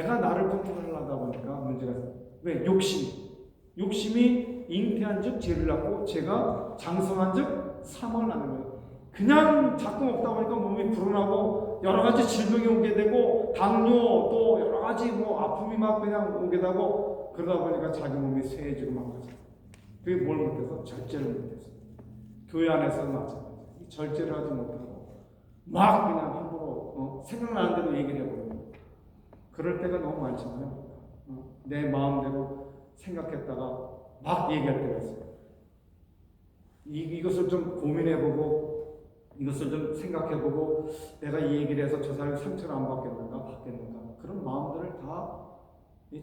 내가 나를 컨트롤하다 보니까 문제가 있어요. 왜? 욕심이 잉태한 즉 죄를 낳고 죄가 장성한 즉 사망을 낳는 거예요. 그냥 자꾸 먹다 보니까 몸이 불어나고 여러 가지 질병이 오게 되고 당뇨 또 여러 가지 아픔이 막 그냥 오게 되고 그러다 보니까 자기 몸이 쇠해지고 막 그러죠. 그게 뭘 못해서? 절제를 못해서. 교회 안에서는 마찬가지예요. 절제를 하지 못하고 막 그냥 함부로 생각나는 대로 얘기를 해버려요. 그럴 때가 너무 많잖아요. 내 마음대로 생각했다가 막 얘기할 때가 있어요. 이것을 좀 고민해보고 이것을 좀 생각해보고 내가 이 얘기를 해서 저 사람이 상처를 안 받겠는가 그런 마음들을 다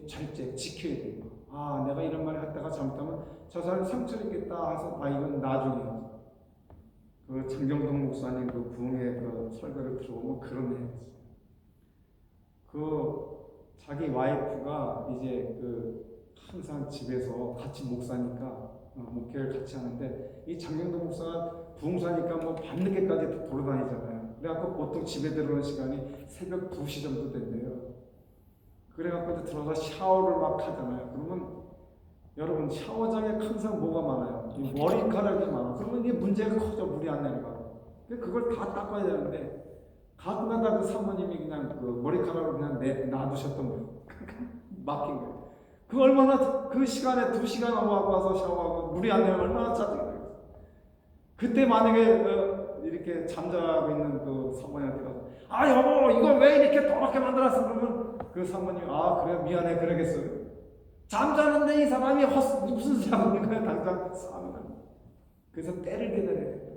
절제 지켜야 돼요. 내가 이런 말을 했다가 잘못하면 저 사람이 상처를 입겠다 해서 이건 나중에 그 장경동 목사님 그 부흥회 그 설교를 들어보면 그런 내용이 있어요. 자기 와이프가 이제 항상 집에서 같이 목사니까 목회를 같이 하는데 이 장경동 목사가 부흥사니까 밤늦게까지 돌아다니잖아요. 그래갖고 보통 집에 들어오는 시간이 새벽 2시 정도 된대요. 그래갖고 들어가서 샤워를 막 하잖아요. 그러면 여러분 샤워장에 항상 뭐가 많아요? 머리카락이 많아. 그러면 이게 문제가 커져. 물이 안 내려가. 그걸 다 닦아야 되는데 가끔가다 그 사모님이 그냥 머리카락을 그냥 놔두셨던 거예요. 막힌 거예요. 그 시간에 2시간 와서 샤워하고 물이 안 내려면 얼마나 짜증이 나요. 그때 만약에 이렇게 잠자고 있는 그 사모님한테 가서 여보 이걸 왜 이렇게 더럽게 만들었어? 그러면 그 사모님이 그래 미안해 그러겠어요. 잠자는데 이 사람이 무슨 소리 하는 거야. 당장 싸우는 거야. 그래서 때를 기다려야 돼요.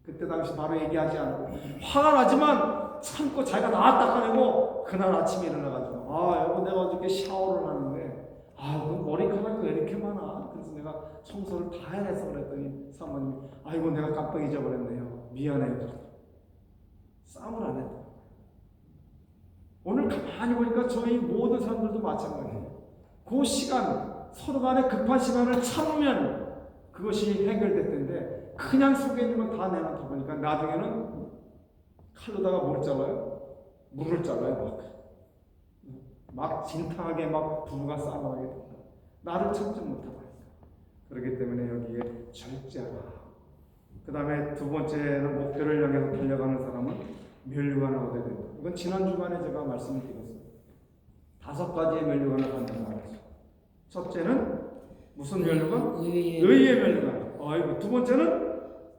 그때 당시 바로 얘기하지 않고 화가 나지만 참고 자기가 나 닦아내고 그날 아침에 일어나가지고 여보 내가 어저께 샤워를 하는데 그 머리카락이 왜 이렇게 많아. 그래서 내가 청소를 다 해서 그랬더니 사모님이 아이고 내가 깜빡 잊어버렸네요. 미안해요. 싸움을 안 했다. 오늘 가만히 보니까 저희 모든 사람들도 마찬가지예요. 그 시간 서로 간에 급한 시간을 참으면 그것이 해결됐던데 그냥 속에 있는 건 다 내놓다 보니까 나중에는 칼로다가 뭘 잘라요? 물을 잘라요. 막 진탕하게 막 부부가 싸움하게 된다. 나를 참지 못하고 있어요. 그렇기 때문에 여기에 절제하라. 그 다음에 두 번째는 목표를 향해서 달려가는 사람은 면류관을 얻어야 된다. 이건 지난 주간에 제가 말씀을 드렸어요. 5가지의 면류관을 갖는다 말했어요. 첫째는 무슨 면류관? 의의 면류관. 두 번째는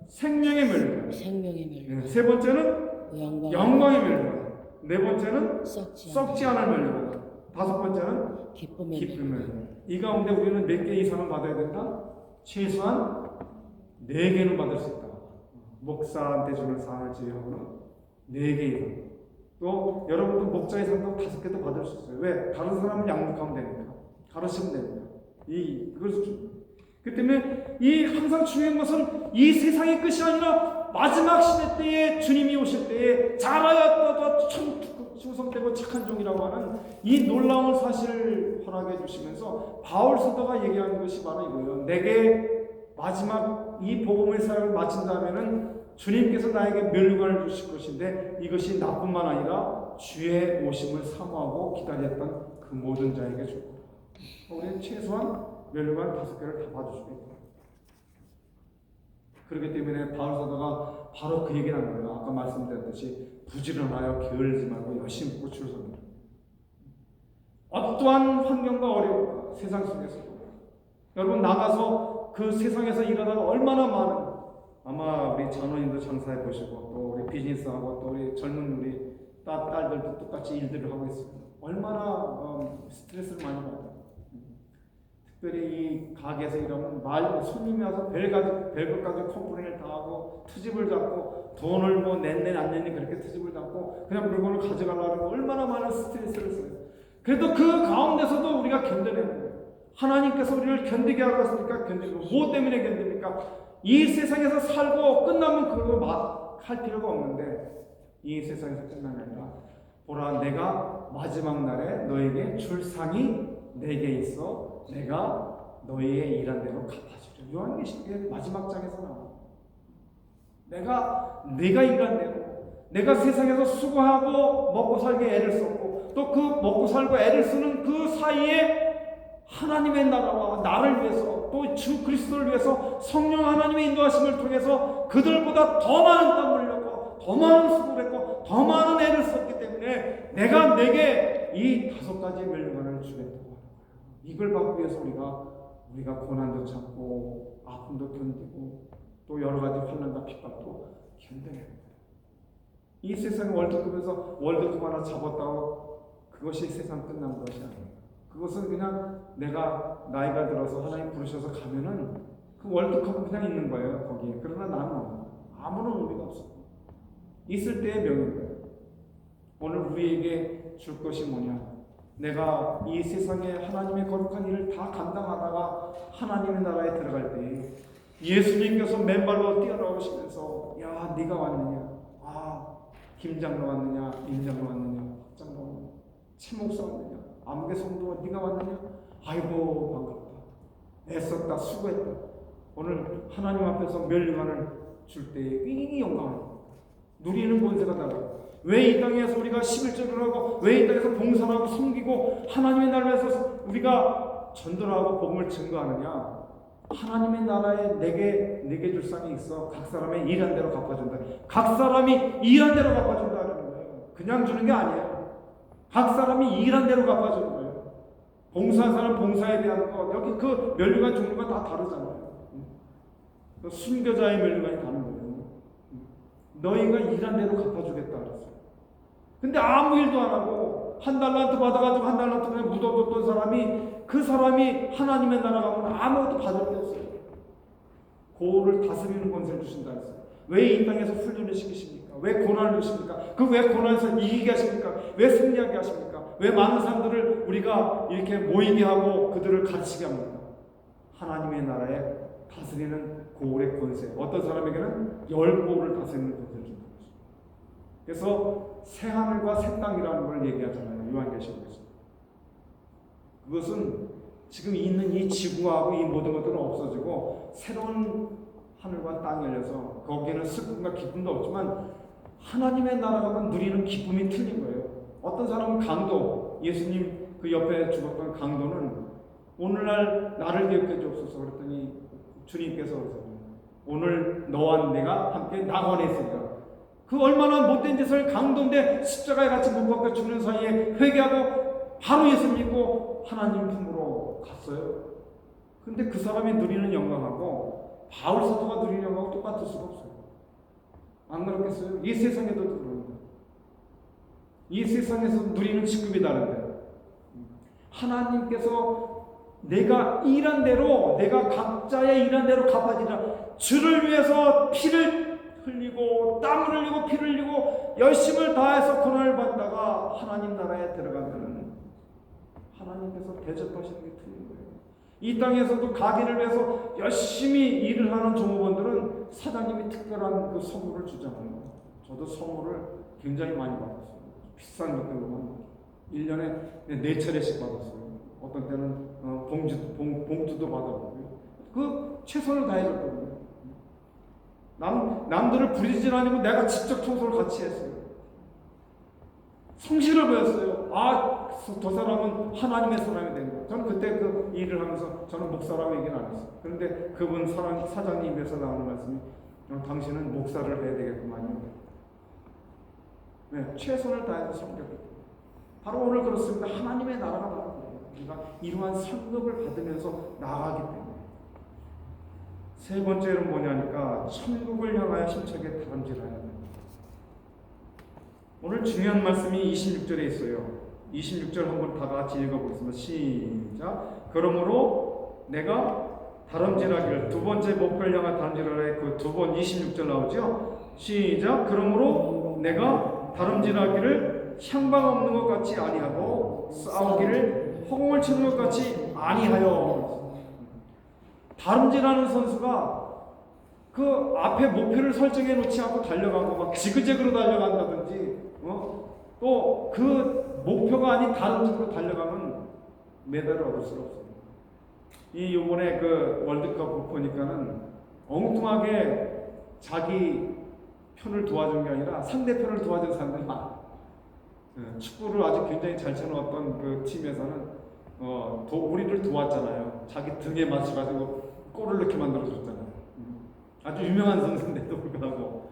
생명의 면류관. 세 번째는 영광의 면류관. 네 번째는 썩지 않을 면류관. 5번째는 기쁨의 면류관. 이 가운데 우리는 몇 개 이상을 받아야 된다? 최소한 4개는 받을 수 있다. 목사한테 주는 상을 제외하고는 4개 이상. 또 여러분도 목자의 상도 5개도 받을 수 있어요. 왜? 다른 사람은 양육하면 되니까. 가르치면 되니까. 그 때문에 항상 중요한 것은 이 세상의 끝이 아니라 마지막 시대 때에 주님이 오실 때에 잘하였다 충성되고 착한 종이라고 하는 이 놀라운 사실을 허락해 주시면서 바울 사도가 얘기하는 것이 바로 이거예요. 내게 마지막 이 복음의 사역을 마친다면은 주님께서 나에게 면류관을 주실 것인데 이것이 나뿐만 아니라 주의 오심을 사모하고 기다렸던 그 모든 자에게 줄 거다. 우리는 최소한 면류관 5개를 다 받을 수 있다. 그렇기 때문에 바울 사도가 바로 그 얘기를 한 거예요. 아까 말씀드렸듯이 부지런하여 게을리지 말고 열심히 꽃을 섭니다. 어떠한 환경과 어려움 세상 속에서도 여러분 나가서 그 세상에서 일하다가 얼마나 많은 아마 우리 장로님도 장사해 보시고 또 우리 비즈니스하고 또 우리 젊은 우리 딸들도 똑같이 일들을 하고 있습니다. 얼마나 스트레스를 많이 받아요. 특별히 이 가게에서 일하면 손님이 와서 별것까지 컴플레인을 다 하고 트집을 잡고 돈을 냈네 안 냈네 그렇게 트집을 잡고 그냥 물건을 가져가려고 얼마나 많은 스트레스를 써요. 그래도 그 가운데서도 우리가 견뎌내는 거예요. 하나님께서 우리를 견디게 하라고 했으니까 견디고 뭐 때문에 견딥니까? 이 세상에서 살고 끝나면 그걸 막 할 필요가 없는데 이 세상에서 끝나는 게 아니라 보라 내가 마지막 날에 너에게 줄 상이 내게 있어 내가 너희의 일한 대로 갚아주려. 요한계시록의 마지막 장에서 나와. 내가 일한 대로 내가 세상에서 수고하고 먹고 살게 애를 썼고 또 그 먹고 살고 애를 쓰는 그 사이에 하나님의 나라와 나를 위해서 또 주 그리스도를 위해서 성령 하나님의 인도하심을 통해서 그들보다 더 많은 땀을 흘렸고 더 많은 수고를 했고 더 많은 애를 썼기 때문에 내가 내게 이 5가지 멸류관을 주겠다고. 이걸 받기 위해서 우리가 고난도 참고 아픔도 견디고 또 여러 가지 환난과 핍박도 견뎌내는 거예요. 이 세상 월드컵에서 월드컵 하나 잡았다고 그것이 세상 끝난 것이 아니에요. 그것은 그냥 내가 나이가 들어서 하나님 부르셔서 가면은 그 월드컵은 그냥 있는 거예요, 거기에. 그러나 나는 아무런 의미가 없어요. 있을 때의 명인 거예요. 오늘 우리에게 줄 것이 뭐냐? 내가 이 세상에 하나님의 거룩한 일을 다 감당하다가 하나님의 나라에 들어갈 때 예수님께서 맨발로 뛰어나오시면서 야, 네가 왔느냐? 아, 김장로 왔느냐? 임장로 왔느냐? 확장로 왔느냐? 최목사 왔느냐? 암개 성도 네가 왔느냐? 아이고 반갑다. 애썼다. 수고했다. 오늘 하나님 앞에서 멸류관을 줄 때에 이 영광을 누리는 권세가 달라요. 왜 이 땅에서 우리가 11절을 하고 왜 이 땅에서 봉사를 하고 섬기고 하나님의 나라에서 우리가 전도하고 복음을 증거하느냐? 하나님의 나라에 내게 줄 상이 있어. 각 사람의 일한 대로 갚아준다. 각 사람이 일한 대로 갚아준다는 거예요. 그냥 주는 게 아니에요. 각 사람이 일한 대로 갚아주는 거예요. 봉사한 사람 봉사에 대한 거 여기 그 멸류관 종류가 다 다르잖아요. 순교자의 멸류관이 다른 거예요. 너희가 일한 대로 갚아주겠다 그랬어요. 근데 아무 일도 안 하고 한 달란트 받아가지고 한 달란트 그냥 묻어뒀던 그 사람이 하나님의 나라 가면 아무것도 받을 게 없어요. 고를 다스리는 권세를 주신다 했어요. 왜 이 땅에서 훈련을 시키십니까? 왜 고난을 주십니까? 그 왜 고난에서 이기게 하십니까? 왜 승리하게 하십니까? 왜 많은 사람들을 우리가 이렇게 모이게 하고 그들을 가르치게 합니까? 하나님의 나라에 다스리는 고울의 권세. 어떤 사람에게는 10고울을 다스리는 권세를 준다. 그래서 새하늘과 새 땅이라는 걸 얘기하잖아요. 요한계시록에서. 그것은 지금 있는 이 지구하고 이 모든 것들은 없어지고 새로운 하늘과 땅이 열려서 거기에는 슬픔과 기쁨도 없지만 하나님의 나라가 누리는 기쁨이 틀린 거예요. 어떤 사람은 강도, 예수님 그 옆에 죽었던 강도는 오늘날 나를 기억해 주옵소서 그랬더니 주님께서 오늘 너와 내가 함께 낙원에 있으리라. 그 얼마나 못된 짓을 강도인데 십자가에 같이 못 박혀 죽는 사이에 회개하고 바로 예수 믿고 하나님 품으로 갔어요. 근데 그 사람이 누리는 영광하고 바울 사도가 누리는 영광하고 똑같을 수가 없어요. 안 그렇겠어요? 이 세상에도 그런 거예요. 이 세상에서 누리는 직급이 다른데 하나님께서 내가 일한 대로 내가 각자의 일한 대로 갚아지라. 주를 위해서 피를 흘리고 땀을 흘리고 피를 흘리고 열심을 다해서 고난을 받다가 하나님 나라에 들어가면 하나님께서 대접하시는 게 틀린 거예요. 이 땅에서도 가기를 위해서 열심히 일을 하는 종업원들은 사장님이 특별한 그 선물을 주잖아요. 저도 선물을 굉장히 많이 받았어요. 비싼 것들로만 1년에 4차례씩 받았어요. 어떤 때는 봉투도 받아보고요. 그 최선을 다해줬거든요. 남들을 부리질 않으면 내가 직접 청소를 같이 했어요. 성실을 보였어요. 저 사람은 하나님의 사람이 된 거예요. 저는 그때 그 일을 하면서 저는 목사라고 얘기는 안 했어요. 그런데 그분 사장님에서 나오는 말씀이 당신은 목사를 해야 되겠구만요. 네, 최선을 다해서 섬겼거든요. 바로 오늘 그렇습니다. 하나님의 나라가 바로 거예요. 우리가 이러한 상급을 받으면서 나가기 때문에. 세 번째는 뭐냐니까 천국을 향하여 힘차게 다름질하야 합니다. 오늘 중요한 말씀이 26절에 있어요. 26절 한번 다 같이 읽어보겠습니다. 시작. 그러므로 내가 다름질하기를 두 번째 목표를 향해 다름질하라. 그 두 번 26절 나오죠. 시작. 그러므로 내가 다름질하기를 향방 없는 것 같이 아니하고 싸우기를 허공을 치는 것 같이 아니하여. 다름질하는 선수가 그 앞에 목표를 설정해 놓지 않고 달려가고 막 지그재그로 달려간다든지 또 그 목표가 아닌 다른 쪽으로 달려가면 메달을 얻을 수가 없습니다. 이 요번에 그 월드컵 보니까는 엉뚱하게 자기 편을 도와준 게 아니라 상대편을 도와준 사람들이 많아요. 축구를 아주 굉장히 잘 치는 어떤 그 팀에서는 우리를 도왔잖아요. 자기 등에 맞춰가지고 골을 넣게 만들어줬잖아요. 아주 유명한 선수인데도 불구하고.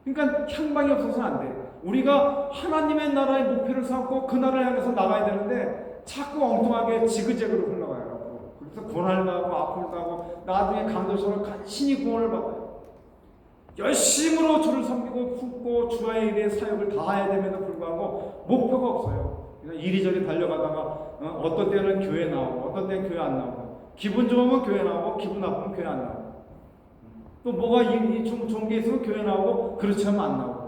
그러니까 향방이 없어서는 안 돼. 우리가 하나님의 나라의 목표를 삼고 그 나라를 향해서 나가야 되는데 자꾸 엉뚱하게 지그재그로 흘러가요. 그래서 고난을 당하고 아픔을 당하고 나중에 강도처럼 간신히 구원을 받아요. 열심으로 주를 섬기고 품고 주의 일에 사역을 다해야 됨에도 불구하고 목표가 없어요. 그냥 이리저리 달려가다가 어떤 때는 교회 나오고 어떤 때는 교회 안 나오고 기분 좋으면 교회 나오고 기분 나쁘면 교회 안 나오고 또 뭐가 좋은 게 있으면 교회 나오고 그렇지 않으면 안 나오고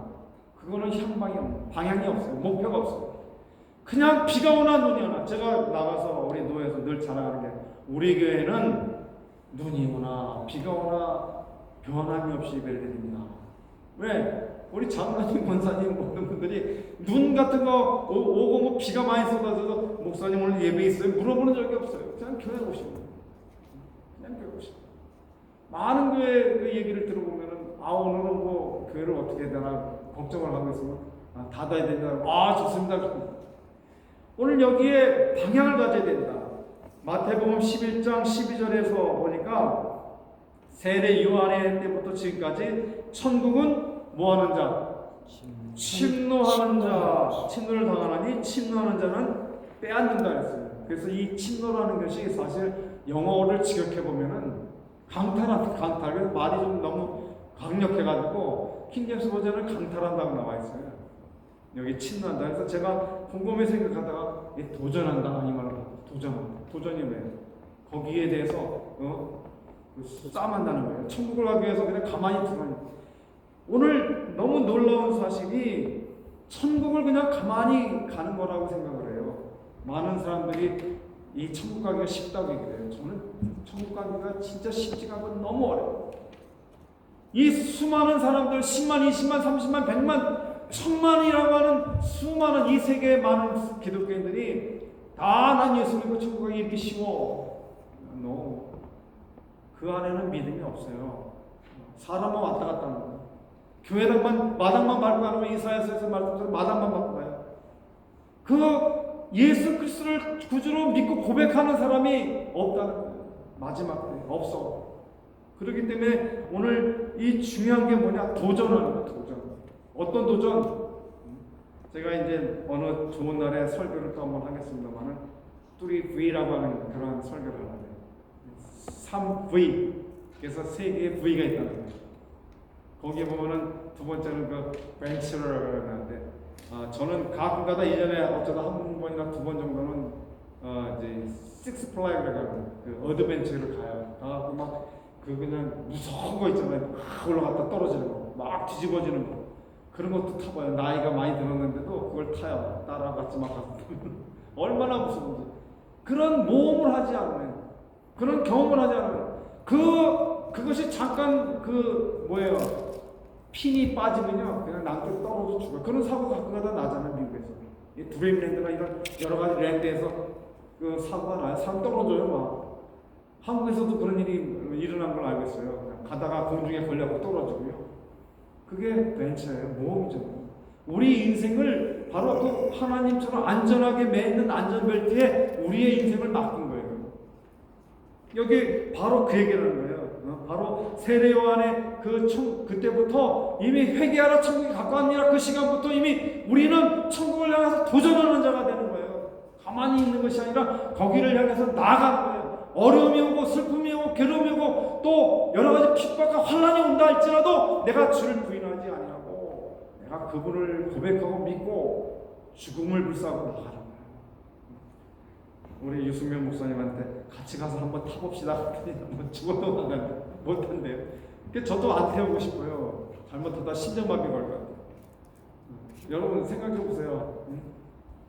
그거는 향방이 없는 방향이 없어요. 목표가 없어요. 그냥 비가 오나 눈이 오나 제가 나가서 우리 노회에서 늘 자랑하는 게 우리 교회는 눈이 오나 비가 오나 변함이 없이 예배를 드립니다. 왜? 우리 장로님, 권사님 모든 분들이 눈 같은 거 오고 뭐 비가 많이 쏟아져서 목사님 오늘 예배 있어요? 물어보는 적이 없어요. 그냥 교회 오시고 그냥 교회 오시고 많은 교회 그 얘기를 들어보면은 오늘은 뭐 교회를 어떻게 해야 되나 걱정을 하고 있으면 닫아야 된다. 좋습니다. 오늘 여기에 방향을 가져야 된다. 마태복음 11장 12절에서 보니까 세례 요한의 때부터 지금까지 천국은 뭐하는 자? 침노하는 자. 침노를 당하나니 침노하는 자는 빼앗는다 했어요. 그래서 이 침노라는 것이 사실 영어를 직역해보면은 강탈. 그래서 말이 좀 너무 강력해가지고 킹제임스 버전은 강탈한다고 나와 있어요. 여기 침노한다. 그래서 제가 곰곰이 생각하다가 도전한다 이 말을 하고 도전이 왜? 거기에 대해서 싸움한다는 거예요. 천국을 가기 위해서 그냥 가만히 두면 오늘 너무 놀라운 사실이 천국을 그냥 가만히 가는 거라고 생각을 해요. 많은 사람들이 이 천국 가기가 쉽다고 얘기해요. 저는 천국 가기가 진짜 쉽지가 않고 너무 어려워요. 이 수많은 사람들 10만, 20만, 30만, 100만, 1000만이라고 하는 수많은 이 세계의 많은 기독교인들이 다 난 예수 믿고 천국 가기 이렇게 쉬워. 그 안에는 믿음이 없어요. 사람만 왔다 갔다 하는 거예요. 교회당만 마당만 밟고 가면 이사야서에서 말씀처럼 마당만 밟고 가요. 그 예수 그리스도를 구주로 믿고 고백하는 사람이 없다는 거예요. 마지막 때 없어. 그렇기 때문에 오늘 이 중요한 게 뭐냐? 도전하는 거예요. 도전. 어떤 도전? 제가 이제 어느 좋은 날에 설교를 또 한번 하겠습니다만은 3V라고 하는 그런 설교를 하는데 3V. 그래서 세 개의 V가 있다는 거예요. 거기에 보면은 두 번째는 그 벤처를 하는데 저는 가끔가다 예전에 어쩌다 한 번이나 두 번 정도는 이제 식스 플라이라고 그 어드벤처를 가요. 가고 막 그 그냥 무서운 거 있잖아요. 막 올라갔다 떨어지는 거, 막 뒤집어지는 거 그런 것도 타봐요. 나이가 많이 들었는데도 그걸 타요. 따라갔지 막 가서 얼마나 무서운지. 그런 모험을 하지 않으면, 그런 경험을 하지 않으면 그것이 잠깐 핀이 빠지면요 그냥 남쪽 떨어져 죽어요. 그런 사고가 가끔가다 나잖아요. 미국에서 이 드림랜드나 이런 여러 가지 랜드에서 그 사고가 나요. 사람 떨어져요. 막 한국에서도 그런 일이 일어난 걸 알고 있어요. 그냥 가다가 공중에 걸려서 떨어지고요. 그게 벤처예요. 모험이죠. 우리 인생을 바로 그 하나님처럼 안전하게 매있는 안전벨트에 우리의 인생을 맡긴 거예요. 여기 바로 그 얘기를 하는 거예요. 바로 세례 요한의 그때부터 이미 회개하라 천국이 가까웠니라 그 시간부터 이미 우리는 천국을 향해서 도전하는 자가 되는 거예요. 가만히 있는 것이 아니라 거기를 향해서 나아가는 거예요. 어려움이 오고 슬픔이 오고 괴로움이 오고 또 여러 가지 핍박과 환난이 온다 할지라도 내가 주를 부인하지 아니하고 내가 그분을 고백하고 믿고 죽음을 불사하고 나가는 거예요. 우리 유승명 목사님한테 같이 가서 한번 타봅시다. 한번 죽어도 못한대요. 저도 안 태우고 싶어요. 잘못하다 심장마비 걸 것 같아요. 여러분 생각해 보세요.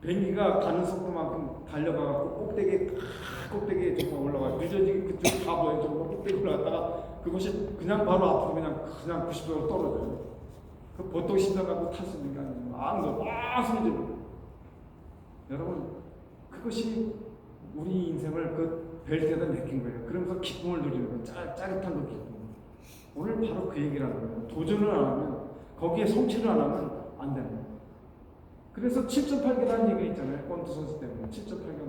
비행기가 가는 속도만큼 달려가고 꼭대기에 정말 올라가요. 늦어지게 그쪽 다 보여요. 정말 꼭대기 올라갔다가 그것이 그냥 바로 앞으로 그냥 90도로 떨어져요. 그 보통 심장마비 탈 수 있는 게 아니에요. 막 소리지르고. 여러분 그것이 우리 인생을 그 벨트에다 맡긴 거예요. 그러면서 기쁨을 누리는 거예요. 짜릿한 그 기쁨. 오늘 바로 그 얘기를 하는 거예요. 도전을 안 하면, 거기에 성취를 안 하면 안 되는 거예요. 그래서 7.8개라는 얘기가 있잖아요. 권투 선수 때문에 7.8개.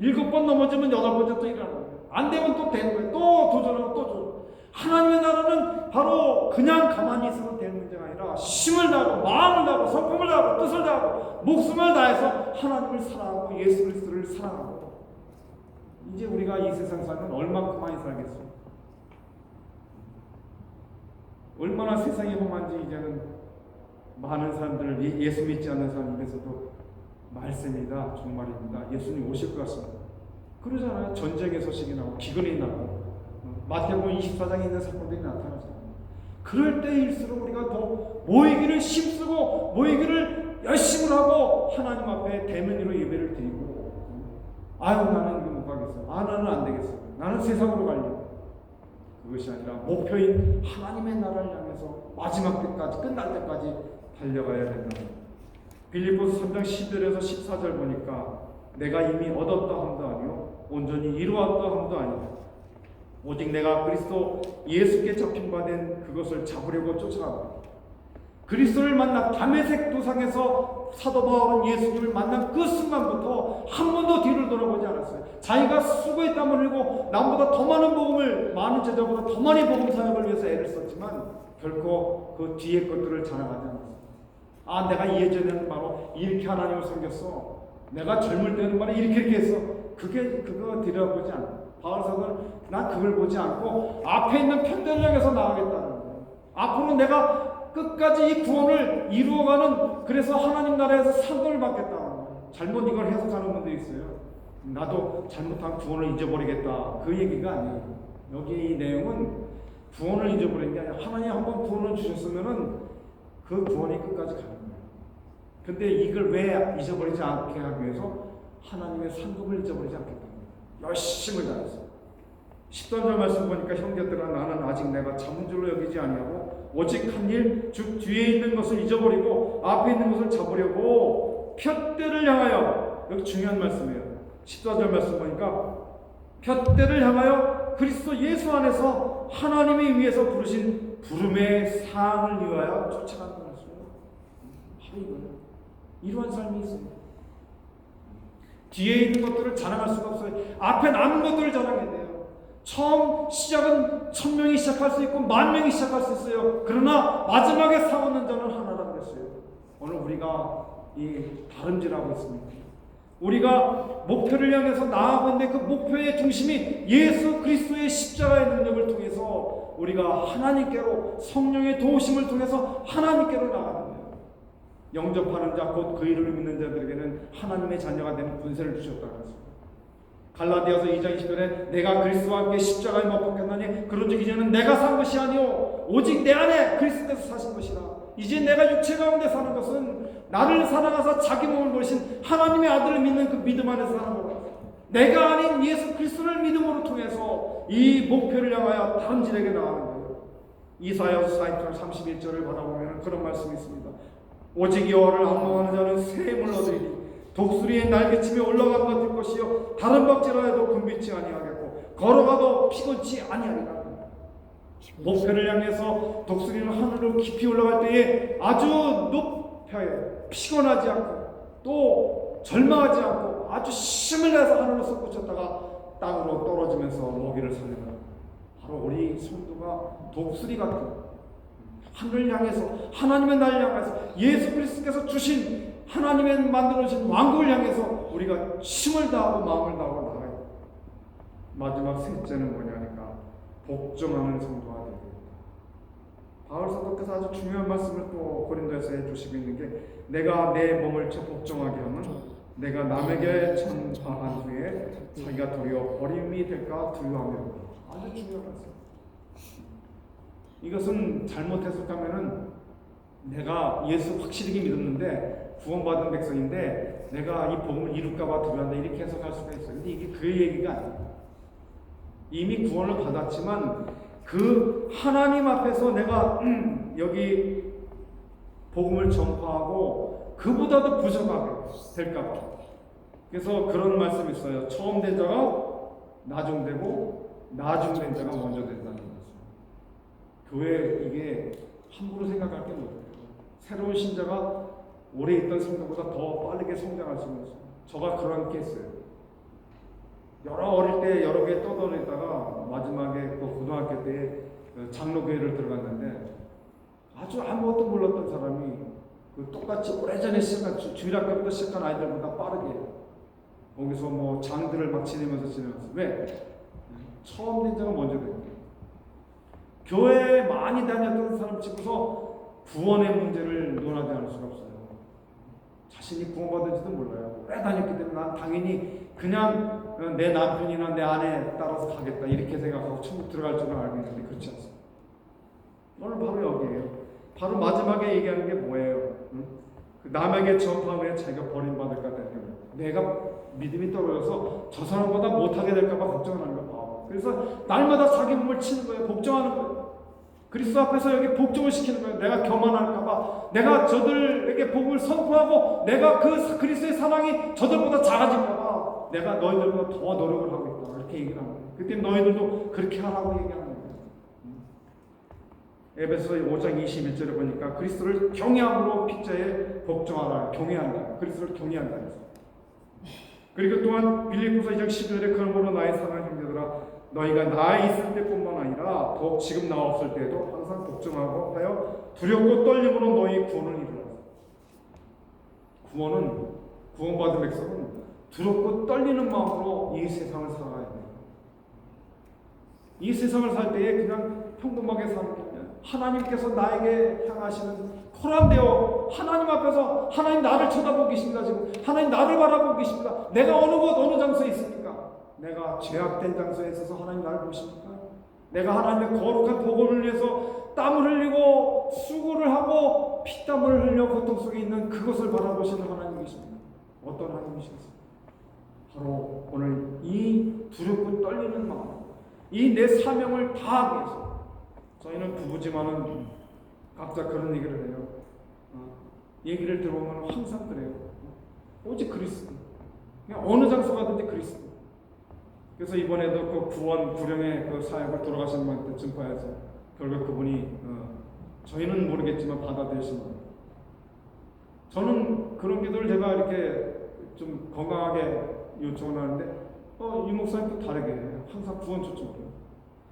7번 넘어지면 8번째 또 일어나는 거예요. 안 되면 또 되는 거예요. 또 도전하고 또 도전. 하나님의 나라는 바로 그냥 가만히 있어도 되는 문제가 아니라 힘을 다하고 마음을 다하고 성품을 다하고 뜻을 다하고 목숨을 다해서 하나님을 사랑하고 예수 그리스도를 사랑하고. 이제 우리가 이 세상 살면 얼마큼 많이 살겠어요? 얼마나 세상이 험한지 이제는 많은 사람들, 예수 믿지 않는 사람 입에서도 말씀이다, 정말입니다, 예수님 오실 것 같습니다, 그러잖아요. 전쟁의 소식이 나고 기근이 나고 마태복음 24장에 있는 사건들이 나타나잖아요. 그럴 때일수록 우리가 더 모이기를 힘쓰고 모이기를 열심히 하고 하나님 앞에 대면으로 예배를 드리고, 아유 나는 이거 못 가겠어요, 나는 안 되겠어요, 나는 세상으로 가려고. 그것이 아니라 목표인 하나님의 나라를 향해서 마지막 때까지, 끝날 때까지 달려가야 된다. 빌립보서 3장 11절에서 14절 보니까 내가 이미 얻었다 함도 아니요 온전히 이루었다 함도 아니요 오직 내가 그리스도 예수께 잡힌 바 된 그것을 잡으려고 쫓아가고, 그리스도를 만난 다메섹 도상에서 사도 바울은 예수님을 만난 그 순간부터 한 번도 뒤를 돌아보지 않았어요. 자기가 수고에 땀을 흘리고 남보다 더 많은 복음을, 많은 제자보다 더 많이 복음 사역을 위해서 애를 썼지만 결코 그 뒤에 것들을 자랑하지 않았어요. 아, 내가 예전에는 바로 이렇게 하나님을 섬겼어, 내가 젊을 때는 바로 이렇게 했어, 그거 들여다보지 않아. 바울 사도는 난 그걸 보지 않고 앞에 있는 편대를 향해서 나가겠다는 거예요. 앞으로 내가 끝까지 이 구원을 이루어가는, 그래서 하나님 나라에서 상급을 받겠다는 거예요. 잘못 이걸 해석하는 분들이 있어요. 나도 잘못한 구원을 잊어버리겠다, 그 얘기가 아니에요. 여기 이 내용은 구원을 잊어버리는 게 아니라 하나님 한번 구원을 주셨으면은 그 구원이 끝까지 가는 거예요. 근데 이걸 왜 잊어버리지 않게 하기 위해서 하나님의 상급을 잊어버리지 않겠다는 거예요. 열심을 다했어요. 13절 말씀 보니까 형제들아 나는 아직 내가 잡은 줄로 여기지 아니하고 오직 한 일, 즉 뒤에 있는 것을 잊어버리고 앞에 있는 것을 잡으려고 푯대를 향하여, 여기 중요한 말씀이에요. 14절 말씀 보니까 푯대를 향하여 그리스도 예수 안에서 하나님이 위해서 부르신 부름의 상을 위하여 쫓아간다는 말씀이에요. 바로 이거예요. 이러한 삶이 있습니다. 뒤에 있는 것들을 자랑할 수가 없어요. 앞에 남은 것들을 자랑해야 돼요. 처음 시작은 1000명이 시작할 수 있고 10,000명이 시작할 수 있어요. 그러나 마지막에 사오는 자는 하나라고 그랬어요. 오늘 우리가 이 다름질하고 있습니다. 우리가 목표를 향해서 나아가고 있는데 그 목표의 중심이 예수 그리스도의 십자가의 능력을 통해서 우리가 하나님께로, 성령의 도우심을 통해서 하나님께로 나아가는 거예요. 영접하는 자 곧 그 이름을 믿는 자들에게는 하나님의 자녀가 되는 권세를 주셨다고 했습니다. 갈라디아서 2장 20절에 내가 그리스도와 함께 십자가에 못 박혔나니 그런즉 이제는 내가 산 것이 아니요 오직 내 안에 그리스도께서 사신 것이라. 이제 내가 육체 가운데 사는 것은 나를 사랑하사 자기 몸을 버리신 하나님의 아들을 믿는 그 믿음 안에서 사는 거라. 내가 아닌 예수 그리스도를 믿음으로 통해서 이 목표를 향하여 다름질에게 나가는 거예요. 이사야서 40장 31절을 받아보면 그런 말씀이 있습니다. 오직 여호와를 악망하는 자는 새 힘을 얻으리니 독수리의 날개침에 올라간 것 같을 것이요 다른 박질하여도 굶비지 아니하겠고 걸어가도 피곤치 아니하리라. 목표를 향해서 독수리는 하늘로 깊이 올라갈 때에 아주 높아요. 피곤하지 않고 또 절망하지 않고 아주 힘을 내서 하늘로 솟구쳤다가 땅으로 떨어지면서 먹이를 사는 거예요. 바로 우리 성도가 독수리 같은 하늘을 향해서, 하나님의 나를 향해서, 예수 그리스도께서 주신 하나님의 만들어주신 왕국을 향해서 우리가 힘을 다하고 마음을 다하고 나가요. 마지막 셋째는 뭐냐니까 복종하는 성도가 되는 겁니다. 바울 사도께서 아주 중요한 말씀을 또 고린도에서 해주시고 있는 게 내가 내 몸을 복종하게 하면 내가 남에게 전파한 후에 자기가 도리어 버림이 될까 두려워하며. 아주 중요한 말씀. 이것은 잘못 해석하면은 내가 예수 확실히 믿었는데 구원받은 백성인데 내가 이 복음을 이룰까봐 두려워한다, 이렇게 해석할 수가 있어요. 근데 이게 그 얘기가 아니에요. 이미 구원을 받았지만 그 하나님 앞에서 내가 여기 복음을 전파하고 그보다도 부족하게 될까봐. 그래서 그런 말씀이 있어요. 처음 된 자가 나중되고 나중된 자가 먼저 된다는 거예요. 교회 이게 함부로 생각할 게 뭐예요? 새로운 신자가 오래 있던 성도보다 더 빠르게 성장할 수 있는 저가 그런 케이스예요. 어릴 때 여러 개 떠돌다가 마지막에 그 고등학교 때 장로교회를 들어갔는데 아주 아무것도 몰랐던 사람이 그 똑같이 오래전에 시작한 주일학교부터 시작한 아이들보다 빠르게 거기서 뭐 장들을 막 지내면서 왜? 처음 된 자가 먼저 됐어요. 교회에 많이 다녔던 사람 치고서 구원의 문제를 논하지 않을 수가 없어요. 자신이 구원받은지도 몰라요. 오래 다녔기 때문에 난 당연히 그냥 내 남편이나 내 아내 따라서 가겠다 이렇게 생각하고 천국 들어갈 줄은 알고 있는데 그렇지 않습니다. 오늘 바로 여기에요. 바로 마지막에 얘기하는 게 뭐예요? 그 남에게 전파하면 자기가 버림받을까 때문에 내가 믿음이 떨어져서 저 사람보다 못하게 될까봐 걱정하는 거야. 그래서 날마다 자기 몸을 치는 거예요. 복종하는 거예요. 그리스도 앞에서 여기 복종을 시키는 거예요. 내가 교만할까봐, 내가 저들에게 복음을 선포하고 내가 그 그리스도의 사랑이 저들보다 작아질까봐 내가 너희들보다 더 노력을 하고 있다. 이렇게 얘기를 하는 거예요. 그때 너희들도 그렇게 하라고 얘기하는 거예요. 에베소 5장 21절에 보니까 그리스도를 경외함으로 핏자에 복종하라. 경외한다. 그리스도를 경외한다. 그리고 또한 빌립보서 2장 11절에 그러므로 나의 사랑하는 형제들아 너희가 나에 있을 때뿐만 아니라 더욱 지금 나 없을 때에도 항상 복종하고 하여 두렵고 떨림으로 너희 구원을 이루라. 구원받은 백성은 두렵고 떨리는 마음으로 이 세상을 살아야 돼요. 이 세상을 살 때에 그냥 평범하게 사는 게 아니라 하나님께서 나에게 향하시는 코란되어 하나님 앞에서 하나님 나를 쳐다보고 계십니다. 지금 하나님 나를 바라보고 계십니다. 내가 어느 곳 어느 장소에 있습니까? 내가 죄악된 장소에 있어서 하나님 나를 보십니까? 내가 하나님의 거룩한 복음을 위해서 땀을 흘리고 수고를 하고 피땀을 흘려 고통 속에 있는 그것을 바라보시는 하나님 계십니다. 어떤 하나님이시겠습니까? 바로 오늘 이 두렵고 떨리는 마음, 이 내 사명을 다하기 위해서 저희는 부부지만은 각자 그런 얘기를 해요. 얘기를 들어보면 항상 그래요. 오직 그리스도. 그냥 어느 장소 가든지 그리스도. 그래서 이번에도 그 구원 구령의 그 사역을 돌아가신 분한테 증거해서 결국 그분이 저희는 모르겠지만 받아들이신 거예요. 저는 그런 기도를 제가 이렇게 좀 건강하게 요청을 하는데 이 목사님 또 다르게 해요. 항상 구원 초청을 해요.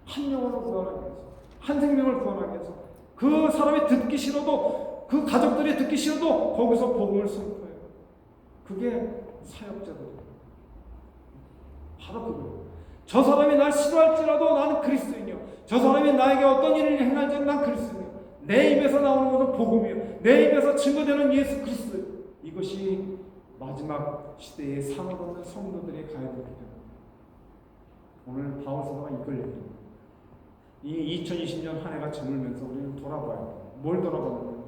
한 영혼을 구원하기 위해서, 한 생명을 구원하기 위해서 그 사람이 듣기 싫어도 그 가족들이 듣기 싫어도 거기서 복음을 선포해요. 그게 사역자들이에요. 바로 그거예요. 저 사람이 날 싫어할지라도 나는 그리스도인이요. 저 사람이 나에게 어떤 일을 행할지라도 난 그리스도인이요. 내 입에서 나오는 것은 복음이요. 내 입에서 증거되는 예수 그리스도예요. 이것이 마지막 시대에 상을 얻는 성도들의 가야 되기 때문에 오늘 바울 사도가 이걸 얘기합니다. 이 2020년 한 해가 저물면서 우리는 돌아봐요. 뭘 돌아보느냐?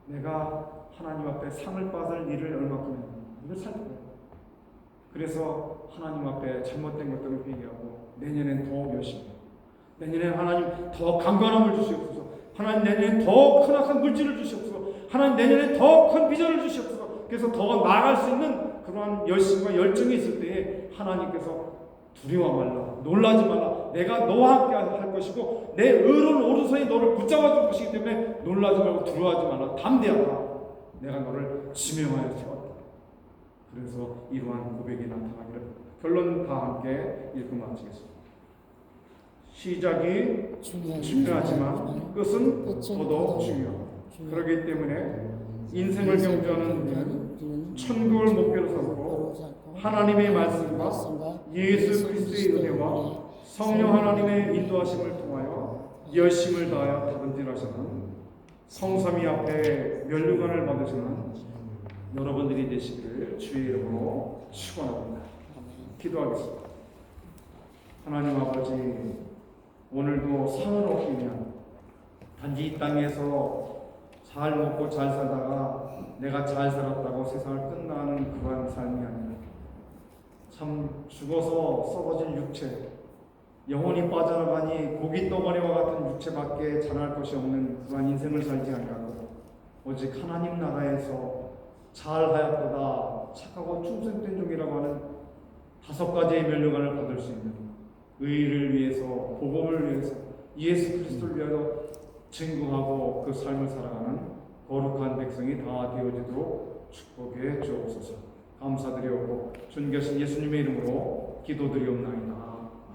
내가 하나님 앞에 상을 받을 일을 얼마큼 했는가? 이걸 살펴봐요. 그래서 하나님 앞에 잘못된 것들을 회개하고 내년엔 더욱 열심히 해요. 내년엔 하나님 더 강건함을 주시옵소서. 하나님 내년엔 더 크나큰 물질을 주시옵소서. 하나님 내년엔 더 큰 비전을 주시옵소서. 그래서 더 나아갈 수 있는 그러한 열심과 열정이 있을 때에 하나님께서 두려워 말라, 놀라지 말라, 내가 너와 함께 할 것이고 내 의로운 오른손이 너를 붙잡아 줄 것이기 때문에 놀라지 말고 두려워하지 말라, 담대하라, 내가 너를 지명하여 세웠다. 그래서 이러한 고백이 나타나기를 결론 다 함께 읽고 마치겠습니다. 시작이 중요하지만 끝은 더더욱 중요합니다. 그렇기 때문에 인생을 경주하는 우리는 천국을 목표로 삼고 하나님의 말씀과 예수 그리스도의 은혜와 성령 하나님의 인도하심을 통하여 열심을 다하여 다름질하시는 성삼위 앞에 면류관을 받으시는 여러분들이 되시기를 주의 이름으로 축원합니다. 기도하겠습니다. 하나님 아버지, 오늘도 상을 얻기 위한 단지 이 땅에서 잘 먹고 잘 살다가 내가 잘 살았다고 세상을 끝나는 그러한 삶이 아니라 참 죽어서 썩어질 육체, 영혼이 빠져나가니 고기 덩어리와 같은 육체밖에 자랄 것이 없는 그러한 인생을 살지 아니하고 오직 하나님 나라에서 잘하였도다 착하고 충성된 종이라고 하는 5가지의 면류관을 받을 수 있는 의를 위해서, 복음을 위해서, 예수 그리스도를 위하여 증거하고 그 삶을 살아가는 거룩한 백성이 다 되어지도록 축복해 주옵소서. 감사드리옵고 존귀하신 예수님의 이름으로 기도드리옵나이다.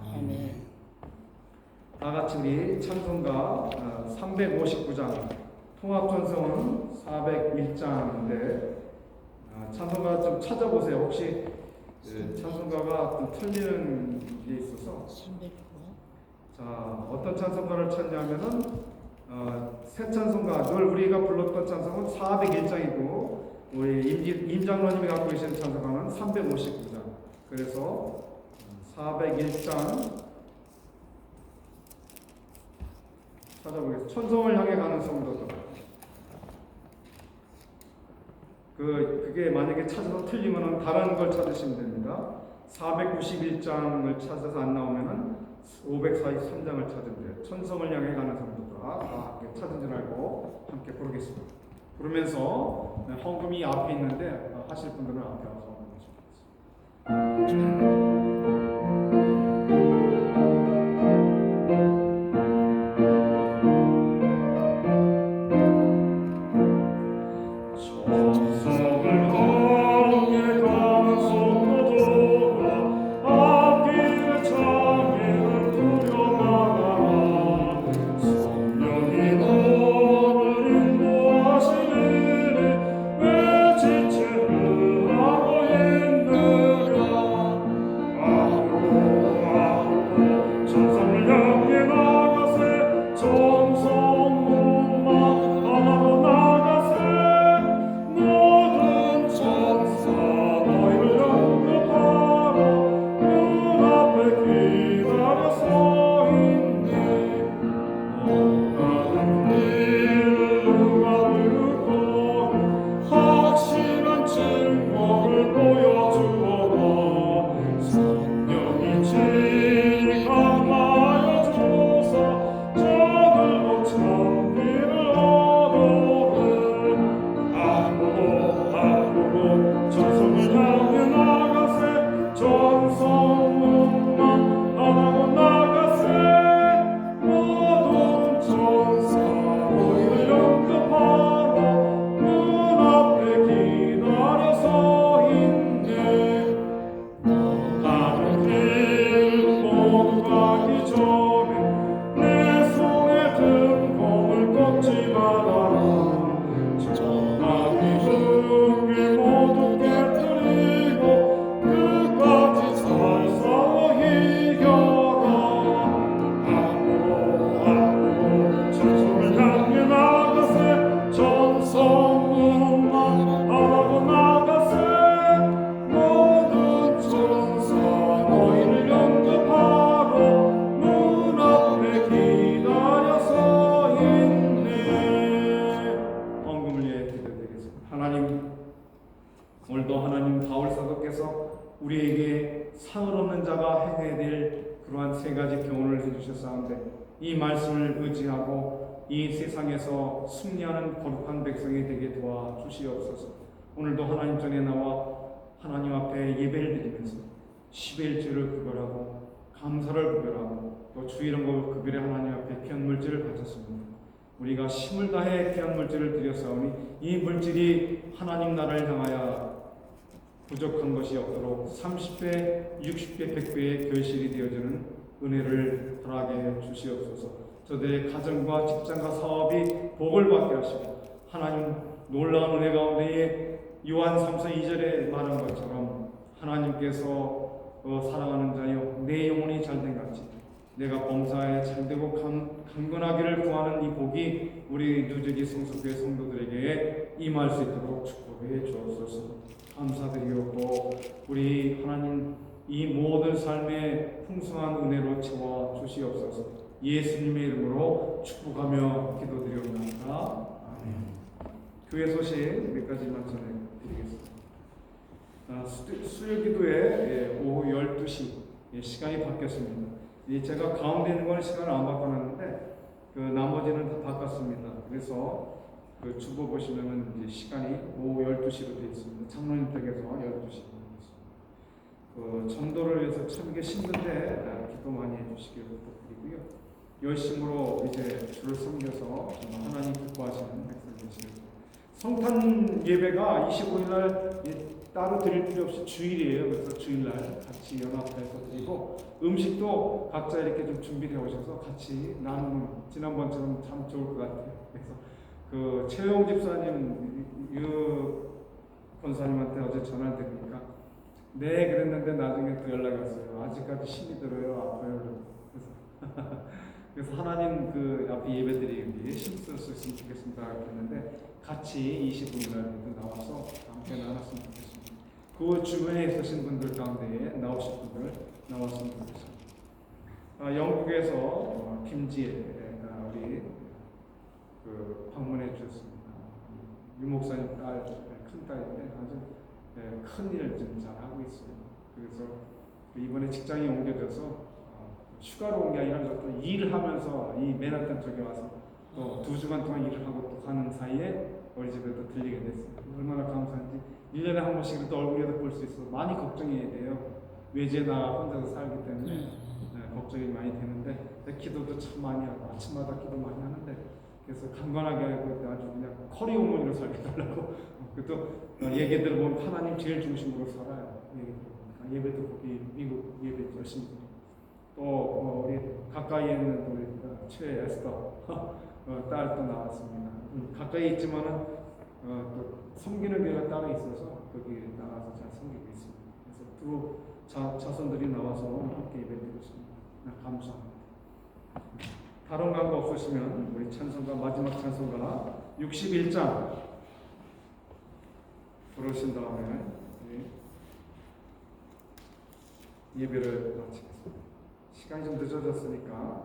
아멘. 다 같이 우리 찬송가 359장, 통합전성은 401장인데 찬송가 좀 찾아보세요. 혹시 찬송가가 좀 틀리는 게 있어서. 자, 어떤 찬송가를 찾냐면은 새 찬송가, 늘 우리가 불렀던 찬송은 401장이고 우리 임장로님이 갖고 계신 찬송가는 359장. 그래서 401장 찾아보겠습니다. 천성을 향해 가는 성도들. 그게 만약에 찾아서 틀리면 다른 걸 찾으시면 됩니다. 491장을 찾아서 안 나오면은 543장을 찾으면 돼요. 천성을 향해 가는 성도들. 다 함께 찾은 줄 알고 함께 부르겠습니다. 부르면서 헌금이 앞에 있는데 하실 분들은 앞에 와서 헌금하시면 되겠습니다. 우리에게 상을 얻는 자가 행해야 될 그러한 세 가지 교훈을 해주셨사온데 이 말씀을 의지하고 이 세상에서 승리하는 거룩한 백성이 되게 도와주시옵소서. 오늘도 하나님 전에 나와 하나님 앞에 예배를 드리면서 11주를 구별하고 감사를 구별하고 또 주일은 급일에 하나님 앞에 귀한 물질을 바쳤습니다. 우리가 힘을 다해 귀한 물질을 드렸사오니 이 물질이 하나님 나라를 향하여 부족한 것이 없도록 30배, 60배, 100배의 결실이 되어주는 은혜를 허락해 주시옵소서. 저들의 가정과 직장과 사업이 복을 받게 하시고 하나님 놀라운 은혜 가운데에 요한 3서 2절에 말한 것처럼 하나님께서 사랑하는 자여 내 영혼이 잘된 같이 내가 범사에 잘되고 강건하기를 구하는 이 복이 우리 뉴저지 성수교회 성도들에게 임할 수 있도록 축복해 주옵소서. 감사드리옵고 우리 하나님 이 모든 삶의 풍성한 은혜로 채워 주시옵소서. 예수님의 이름으로 축복하며 기도드리옵나이다. 아멘. 교회 소식 몇 가지만 전해드리겠습니다. 수요 기도에 오후 12시 시간이 바뀌었습니다. 제가 가운데 있는 거는 시간을 안 바꿔놨는데 나머지는 다 바꿨습니다. 그래서 주보 보시면은 이제 시간이 오후 12시로 되어 있습니다. 장로님 댁에서 12시로 되어 있습니다. 전도를 위해서 참 이게 힘든데 기도 많이 해주시길 부탁드리고요. 열심으로 이제 주를 섬겨서 하나님 기뻐하시는 백성 되시길 성탄 예배가 25일 날 따로 드릴 필요 없이 주일이에요. 그래서 주일날 같이 연합해서 드리고 음식도 각자 이렇게 좀 준비해 오셔서 같이 나누는 지난번처럼 참 좋을 것 같아요. 그래서 그 최영 집사님 유 권사님한테 어제 전화를 드리니까 네 그랬는데 나중에 또 연락이 왔어요. 아직까지 힘이 들어요. 아파요. 그래서 하나님 그 앞에 예배드리기 힘쓸 수 있으면 좋겠습니다. 그랬는데 같이 25일 날 나와서 함께 나눴으면 좋겠습니다. 그 주변에 있으신 분들 가운데 나오실 분들 나왔으면 좋겠습니다. 영국에서 김지혜가 우리 그 방문해 주셨습니다. 유 목사님 딸, 큰 딸인데 아주 큰 일을 좀 잘 하고 있어요. 그래서 이번에 직장이 옮겨져서 휴가로 온 게 아니라 또 일을 하면서 이 맨하탄 쪽에 와서 또 2주간 동안 일을 하고 또 가는 사이에 우리 집에 또 들리게 됐어요. 얼마나 감사한지 1년에 한 번씩 또 얼굴에도 볼 수 있어서 많이 걱정이 돼요. 외지에 나가 혼자서 살기 때문에 걱정이 많이 되는데 기도도 참 많이 하고 아침마다 기도 많이 하는데 그래서 강건하게 하고 아주 그냥 커리 어머니로 살게 달라고 또 얘기 들어보면 하나님 제일 중심으로 살아요. 얘기 들어보니까 예배도 거기 미국 예배 열심히 또 우리 가까이에 있는 우리 최에스더 딸 또 나왔습니다. 가까이 있지만은 또 섬기는 교회가 따로 있어서 거기 나가서 잘 섬기고 있습니다. 그래서 두 자손들이 나와서 함께 예배드리고 있습니다. 감사합니다. 다른 광고 없으시면 우리 찬송가 마지막 찬송가 61장 부르신 다음에 예배를 마치겠습니다. 시간이 좀 늦어졌으니까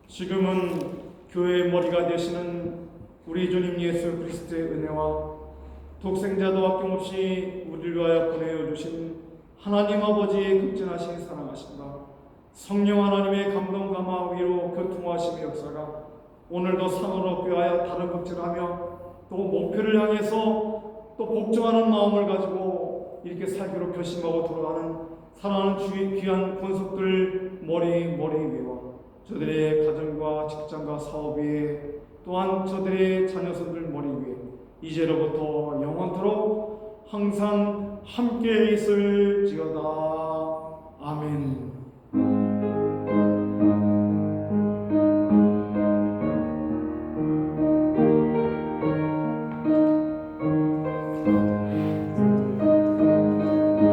지금은 교회의 머리가 되시는 우리 주님 예수 그리스도의 은혜와 독생자도 아낌없이 우리를 위하여 보내어 주신 하나님 아버지의 극진하신 사랑하심과 성령 하나님의 감동 감화 위로 교통하심의 역사가 오늘도 상을 얻기 위하여 다른 복지를 하며 또 목표를 향해서 또 복종하는 마음을 가지고 이렇게 살기로 결심하고 돌아가는 사랑하는 주의 귀한 권속들 머리 위와 저들의 가정과 직장과 사업 위에 또한 저들의 자녀손들 머리 위에 이제로부터 영원토록 항상 함께 있을지어다. 아멘.